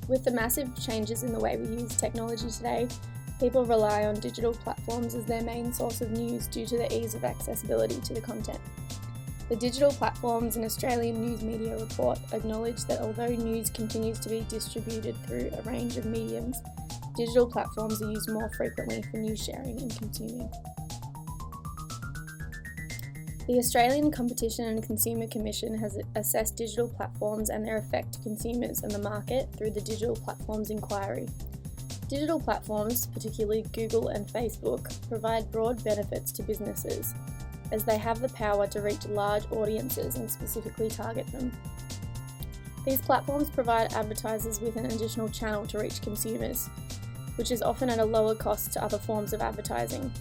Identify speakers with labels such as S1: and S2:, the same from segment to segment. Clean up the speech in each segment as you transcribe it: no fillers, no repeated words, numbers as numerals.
S1: With the massive changes in the way we use technology today, people rely on digital platforms as their main source of news due to the ease of accessibility to the content. The Digital Platforms and Australian News Media Report acknowledge that although news continues to be distributed through a range of mediums, digital platforms are used more frequently for news sharing and consuming. The Australian Competition and Consumer Commission has assessed digital platforms and their effect to consumers and the market through the Digital Platforms Inquiry. Digital platforms, particularly Google and Facebook, provide broad benefits to businesses, as they have the power to reach large audiences and specifically target them. These platforms provide advertisers with an additional channel to reach consumers, which is often at a lower cost to other forms of advertising.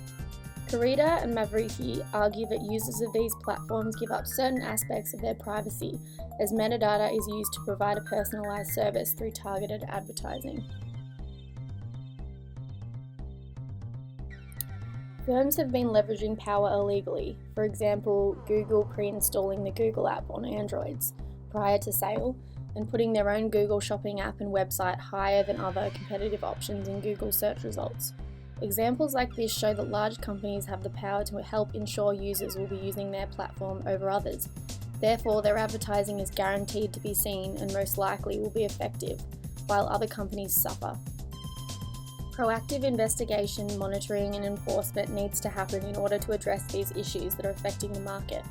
S1: Karida and Mavriki argue that users of these platforms give up certain aspects of their privacy, as metadata is used to provide a personalised service through targeted advertising. Firms have been leveraging power illegally, for example, Google pre-installing the Google app on Androids prior to sale and putting their own Google Shopping app and website higher than other competitive options in Google search results. Examples like this show that large companies have the power to help ensure users will be using their platform over others. Therefore, their advertising is guaranteed to be seen and most likely will be effective, while other companies suffer. Proactive investigation, monitoring and enforcement needs to happen in order to address these issues that are affecting the market.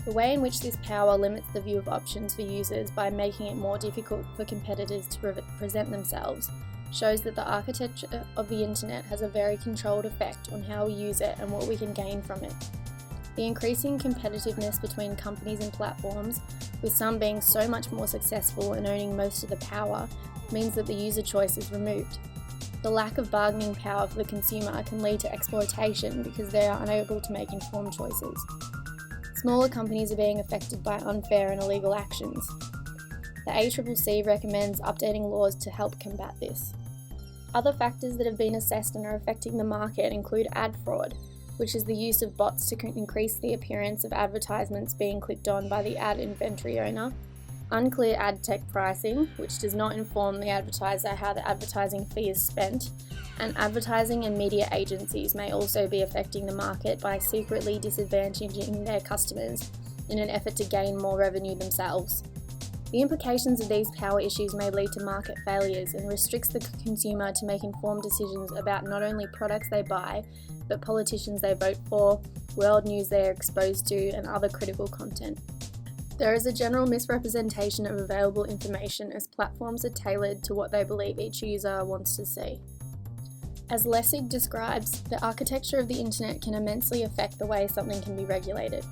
S1: The way in which this power limits the view of options for users by making it more difficult for competitors to present themselves shows that the architecture of the internet has a very controlled effect on how we use it and what we can gain from it. The increasing competitiveness between companies and platforms, with some being so much more successful and owning most of the power, means that the user choice is removed. The lack of bargaining power for the consumer can lead to exploitation because they are unable to make informed choices. Smaller companies are being affected by unfair and illegal actions. The ACCC recommends updating laws to help combat this. Other factors that have been assessed and are affecting the market include ad fraud, which is the use of bots to increase the appearance of advertisements being clicked on by the ad inventory owner, unclear ad tech pricing, which does not inform the advertiser how the advertising fee is spent, and advertising and media agencies may also be affecting the market by secretly disadvantaging their customers in an effort to gain more revenue themselves. The implications of these power issues may lead to market failures and restricts the consumer to make informed decisions about not only products they buy, but politicians they vote for, world news they are exposed to, and other critical content. There is a general misrepresentation of available information as platforms are tailored to what they believe each user wants to see. As Lessig describes, the architecture of the internet can immensely affect the way something can be regulated.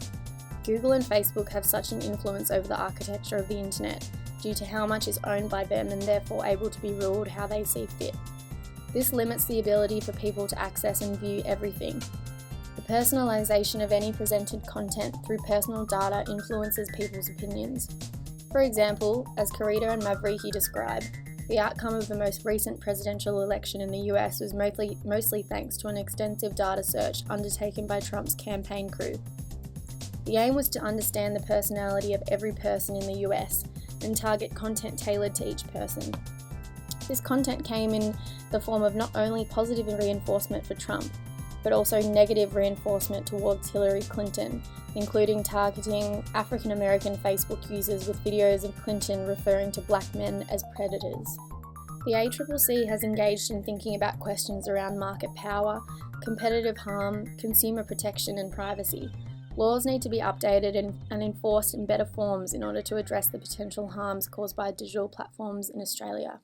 S1: Google and Facebook have such an influence over the architecture of the internet due to how much is owned by them and therefore able to be ruled how they see fit. This limits the ability for people to access and view everything. The personalisation of any presented content through personal data influences people's opinions. For example, as Karida and Mavriki describe, the outcome of the most recent presidential election in the US was mostly thanks to an extensive data search undertaken by Trump's campaign crew. The aim was to understand the personality of every person in the US and target content tailored to each person. This content came in the form of not only positive reinforcement for Trump, but also negative reinforcement towards Hillary Clinton, including targeting African American Facebook users with videos of Clinton referring to black men as predators. The ACCC has engaged in thinking about questions around market power, competitive harm, consumer protection and privacy. Laws need to be updated and enforced in better forms in order to address the potential harms caused by digital platforms in Australia.